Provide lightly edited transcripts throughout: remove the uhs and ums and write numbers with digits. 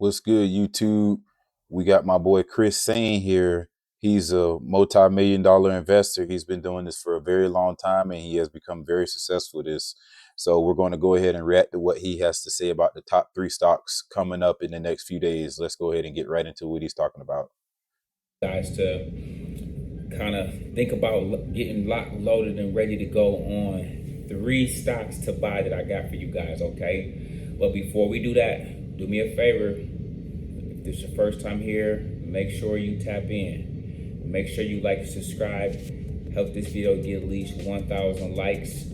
What's good, YouTube? We got my boy Chris Sane here. He's a multi-million-dollar investor. He's been doing this for a very long time, and he has become very successful at this. So we're going to go ahead and react to what he has to say about the top 3 stocks coming up in the next few days. Let's go ahead and get right into what he's talking about. Guys, to kind of think about getting locked, loaded, and ready to go on 3 stocks to buy that I got for you guys, okay? But before we do that, do me a favor. If this is your first time here, make sure you tap in. Make sure you like and subscribe. Help this video get at least 1,000 likes.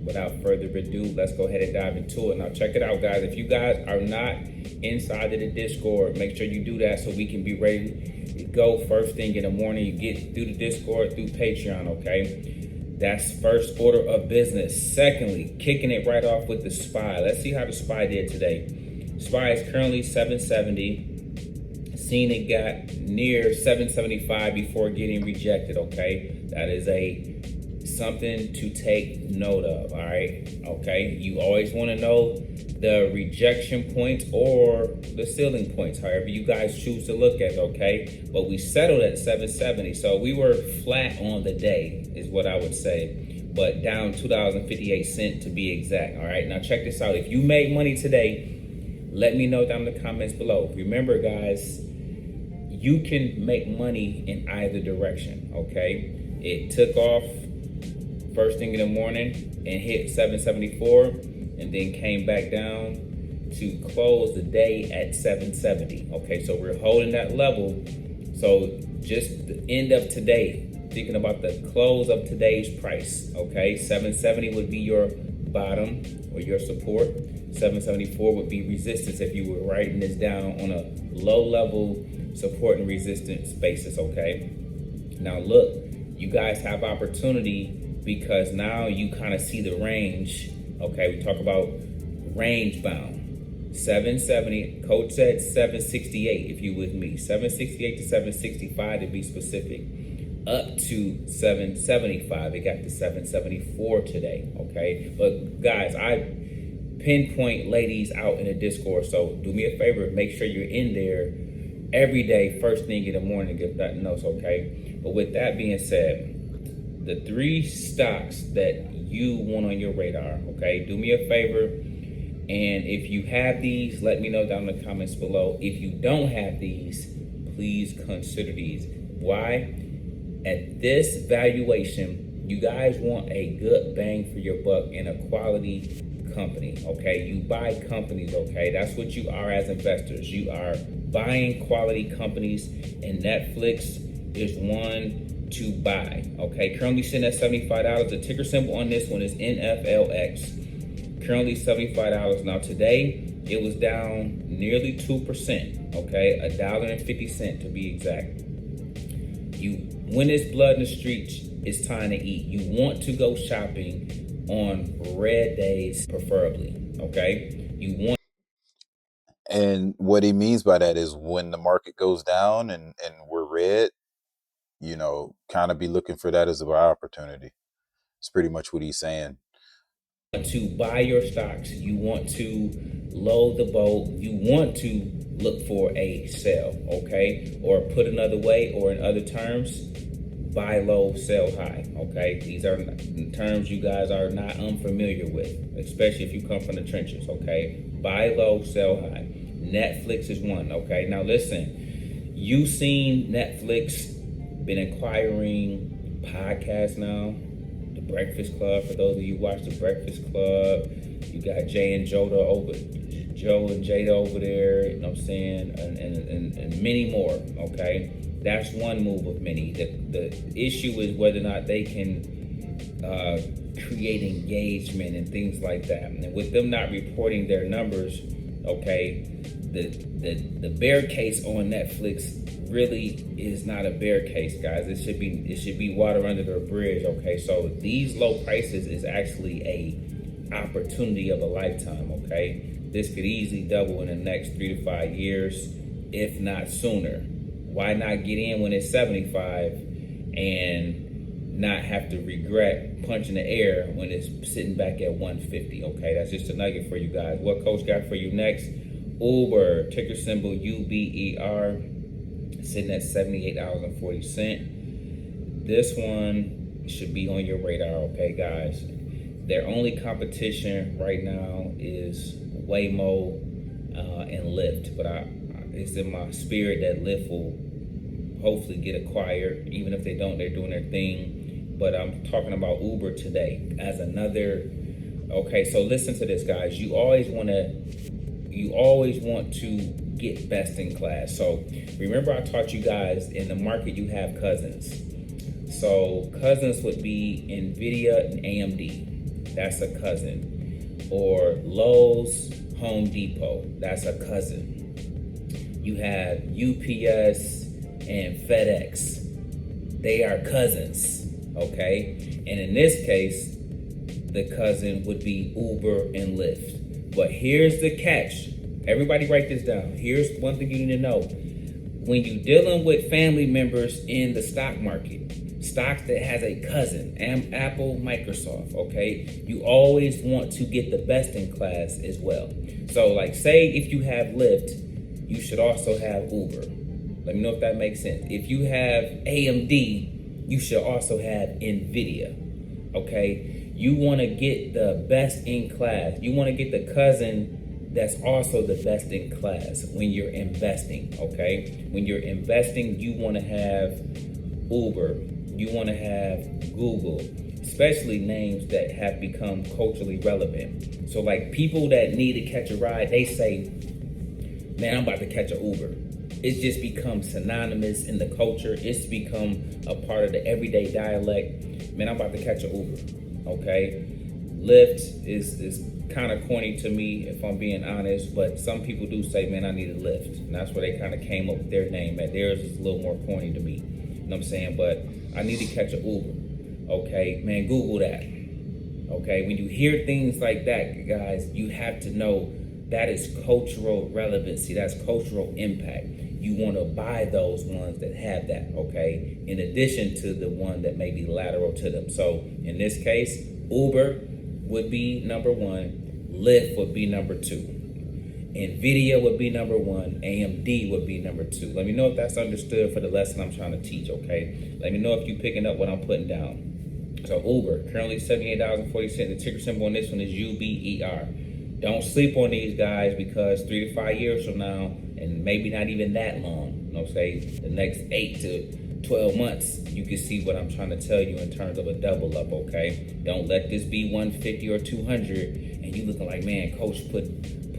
Without further ado, let's go ahead and dive into it. Now check it out, guys. If you guys are not inside of the Discord, make sure you do that so we can be ready to go first thing in the morning. You get through the Discord, through Patreon, okay? That's first order of business. Secondly, kicking it right off with the SPY. Let's see how the SPY did today. SPY is currently 770. Seen it got near 775 before getting rejected, okay? That is something to take note of, all right? Okay, you always want to know the rejection points or the ceiling points, however you guys choose to look at, okay? But we settled at 770, so we were flat on the day is what I would say, but down $2.58 to be exact. All right, now check this out. If you made money today, let me know down in the comments below. Remember, guys, you can make money in either direction, okay? It took off first thing in the morning and hit 774 and then came back down to close the day at 770. Okay, so we're holding that level. So just the end of today, thinking about the close of today's price, okay? 770 would be your bottom or your support. 774 would be resistance if you were writing this down on a low level support and resistance basis, okay? Now look, you guys have opportunity because now you kind of see the range. Okay, we talk about range bound. 770, coach said 768 if you with me. 768 to 765 to be specific. Up to 775. It got to 774 today, okay? But guys, I pinpoint ladies out in the Discord, so do me a favor, make sure you're in there every day, first thing in the morning, if nothing else, okay? But with that being said, the 3 stocks that you want on your radar, okay? Do me a favor, and if you have these, let me know down in the comments below. If you don't have these, please consider these. Why? At this valuation, you guys want a good bang for your buck in a quality company, okay? You buy companies, okay? That's what you are as investors. You are buying quality companies, and Netflix is one to buy, okay? Currently sitting at $75. The ticker symbol on this one is NFLX. Currently $75. Now today, it was down nearly 2%, okay? $1.50 to be exact. When it's blood in the streets, it's time to eat. You want to go shopping on red days, preferably, okay? You want. And what he means by that is when the market goes down and we're red, kind of be looking for that as a buy opportunity. It's pretty much what he's saying. To buy your stocks, you want to load the boat, you want to look for a sell, okay? Or put another way, or in other terms, buy low, sell high, okay? These are terms you guys are not unfamiliar with, especially if you come from the trenches, okay? Buy low, sell high. Netflix is one, okay? Now listen, you've seen Netflix been acquiring podcasts now. The Breakfast Club, for those of you who watch The Breakfast Club, you got Joe and Jada over there, you know what I'm saying, and many more, okay? That's one move of many. The issue is whether or not they can create engagement and things like that. And with them not reporting their numbers, okay, the bear case on Netflix really is not a bear case, guys. It should be water under the bridge, okay? So these low prices is actually a opportunity of a lifetime, okay? This could easily double in the next 3 to 5 years, if not sooner. Why not get in when it's 75 and not have to regret punching the air when it's sitting back at 150, okay? That's just a nugget for you guys. What coach got for you next? Uber, ticker symbol UBER, sitting at $78.40. This one should be on your radar, okay, guys? Their only competition right now is Waymo and Lyft, but it's in my spirit that Lyft will hopefully get acquired. Even if they don't, they're doing their thing. But I'm talking about Uber today as another. Okay, so listen to this, guys. You always want to get best in class. So remember, I taught you guys in the market you have cousins. So cousins would be NVIDIA and AMD. That's a cousin. Or Lowe's, Home Depot. That's a cousin. You have UPS and FedEx. They are cousins, okay? And in this case, the cousin would be Uber and Lyft. But here's the catch. Everybody write this down. Here's one thing you need to know. When you're dealing with family members in the stock market, stocks that has a cousin, Apple, Microsoft, okay? You always want to get the best in class as well. So like say if you have Lyft, you should also have Uber. Let me know if that makes sense. If you have AMD, you should also have NVIDIA, okay? You want to get the best in class. You want to get the cousin that's also the best in class when you're investing, okay? When you're investing, you want to have Uber. You want to have Google, especially names that have become culturally relevant. So like people that need to catch a ride, they say, man, I'm about to catch an Uber. It's just become synonymous in the culture. It's become a part of the everyday dialect. Man, I'm about to catch an Uber, okay? Lyft is kind of corny to me, if I'm being honest, but some people do say, man, I need a Lyft. And that's where they kind of came up with their name. And theirs is a little more corny to me. You know what I'm saying? But I need to catch an Uber, okay? Man, Google that, okay? When you hear things like that, guys, you have to know that is cultural relevancy. That's cultural impact. You want to buy those ones that have that, okay? In addition to the one that may be lateral to them. So in this case, Uber would be number one. Lyft would be number two. NVIDIA would be number one. AMD would be number two. Let me know if that's understood for the lesson I'm trying to teach, okay? Let me know if you're picking up what I'm putting down. So Uber, currently $78.40. The ticker symbol on this one is UBER. Don't sleep on these guys because 3 to 5 years from now, and maybe not even that long, you know, say the next 8 to 12 months, you can see what I'm trying to tell you in terms of a double up, okay? Don't let this be 150 or 200 and you looking like, man, coach put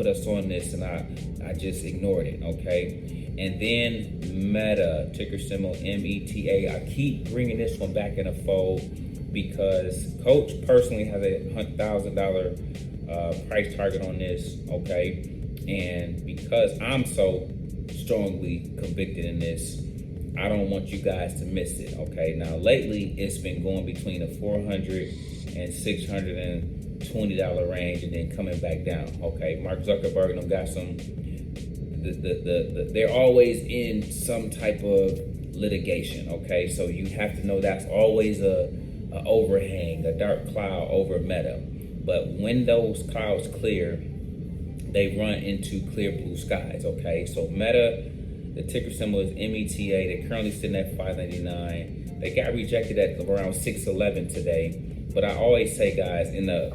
us on this and I just ignored it, okay? And then Meta, ticker symbol META. I keep bringing this one back in a fold because coach personally has a $100,000 price target on this, okay? And because I'm so strongly convicted in this, I don't want you guys to miss it, okay? Now, lately, it's been going between a $400 and $620 range and then coming back down, okay? Mark Zuckerberg and them got some, they're always in some type of litigation, okay? So you have to know that's always a overhang, a dark cloud over Meta. But when those clouds clear, they run into clear blue skies, okay? So Meta, the ticker symbol is META. They're currently sitting at $5.99. They got rejected at around $6.11 today. But I always say, guys, in the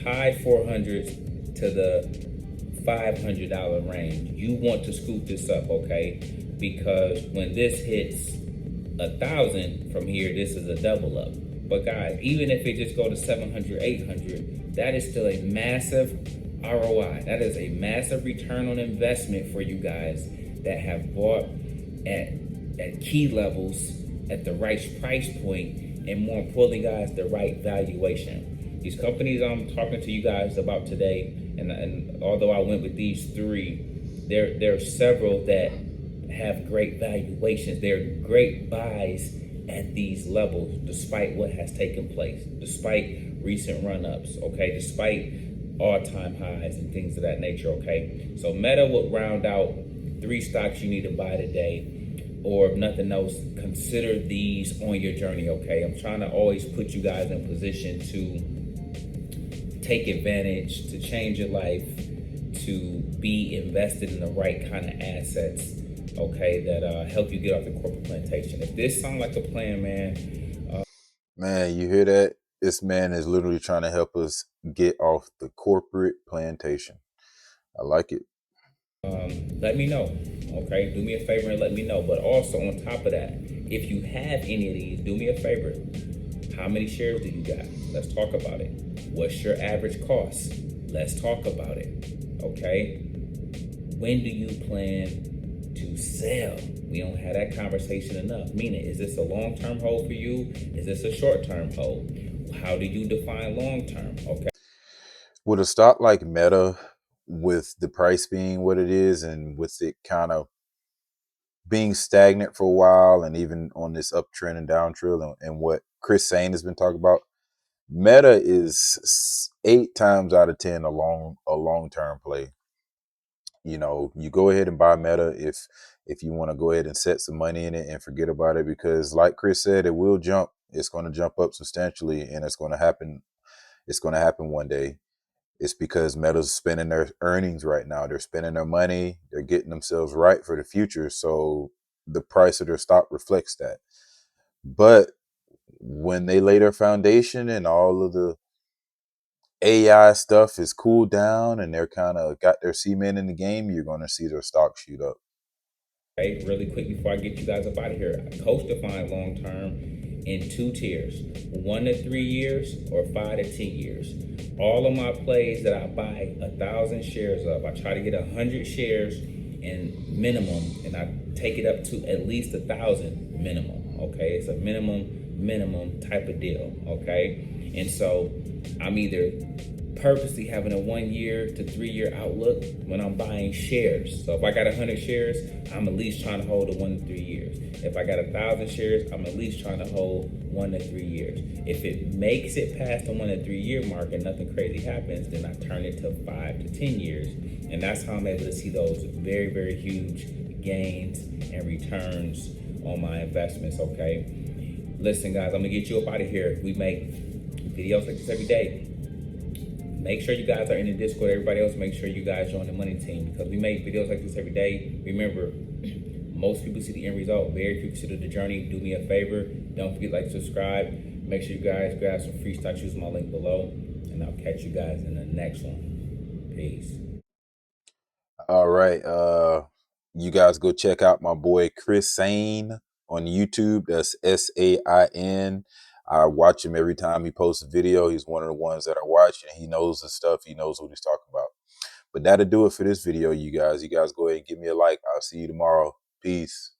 high 400s to the $500 range, you want to scoop this up, okay? Because when this hits 1,000 from here, this is a double up. But guys, even if it just go to 700, 800, that is still a massive ROI. That is a massive return on investment for you guys that have bought at key levels at the right price point, and more importantly, guys, the right valuation. These companies I'm talking to you guys about today, and although I went with these three, there are several that have great valuations. They're great buys at these levels, despite what has taken place, despite recent run-ups, okay, despite all-time highs and things of that nature, okay? So Meta will round out 3 stocks you need to buy today, or if nothing else, consider these on your journey, okay? I'm trying to always put you guys in position to take advantage, to change your life, to be invested in the right kind of assets, okay, that help you get off the corporate plantation. If this sounds like a plan, Man, you hear that? This man is literally trying to help us get off the corporate plantation. I like it. let me know. Okay, do me a favor and let me know. But also on top of that, if you have any of these, do me a favor. How many shares do you got? Let's talk about it. What's your average cost? Let's talk about it. Okay. When do you plan to sell? We don't have that conversation enough. Meaning, is this a long-term hold for you? Is this a short-term hold? How do you define long-term? Okay. With a stock like Meta, with the price being what it is, and with it kind of being stagnant for a while, and even on this uptrend and downtrend, and what Chris Sane has been talking about, Meta is 8 times out of 10 a long term play. You know, you go ahead and buy Meta if you want to go ahead and set some money in it and forget about it, because like Chris said, it will jump. It's going to jump up substantially, and it's going to happen. It's going to happen one day. It's because Meta's spending their earnings right now. They're spending their money. They're getting themselves right for the future. So the price of their stock reflects that. But when they lay their foundation and all of the AI stuff is cooled down and they're kind of got their cement in the game, you're going to see their stock shoot up. Okay, really quick before I get you guys up out of here, Coach defined long term in 2 tiers: 1 to 3 years or 5 to 10 years. All of my plays that I buy 1,000 shares of, I try to get 100 shares in minimum, and I take it up to at least 1,000 minimum. Okay, it's a minimum type of deal. Okay, and so I'm either purposely having a 1 year to 3 year outlook when I'm buying shares. So if I got 100 shares, I'm at least trying to hold a 1 to 3 years. If I got 1,000 shares, I'm at least trying to hold 1 to 3 years. If it makes it past the 1 to 3 year mark and nothing crazy happens, then I turn it to 5 to 10 years. And that's how I'm able to see those very, very huge gains and returns on my investments. Okay. Listen, guys, I'm gonna get you up out of here. We make videos like this every day. Make sure you guys are in the Discord. Everybody else, make sure you guys join the money team, because we make videos like this every day. Remember, most people see the end result. Very few see the journey. Do me a favor. Don't forget to like, subscribe. Make sure you guys grab some free stocks. Use my link below. And I'll catch you guys in the next one. Peace. All right. You guys go check out my boy Chris Sane on YouTube. That's SAIN. I watch him every time he posts a video. He's one of the ones that I watch, and he knows the stuff. He knows what he's talking about. But that'll do it for this video, you guys. You guys go ahead and give me a like. I'll see you tomorrow. Peace.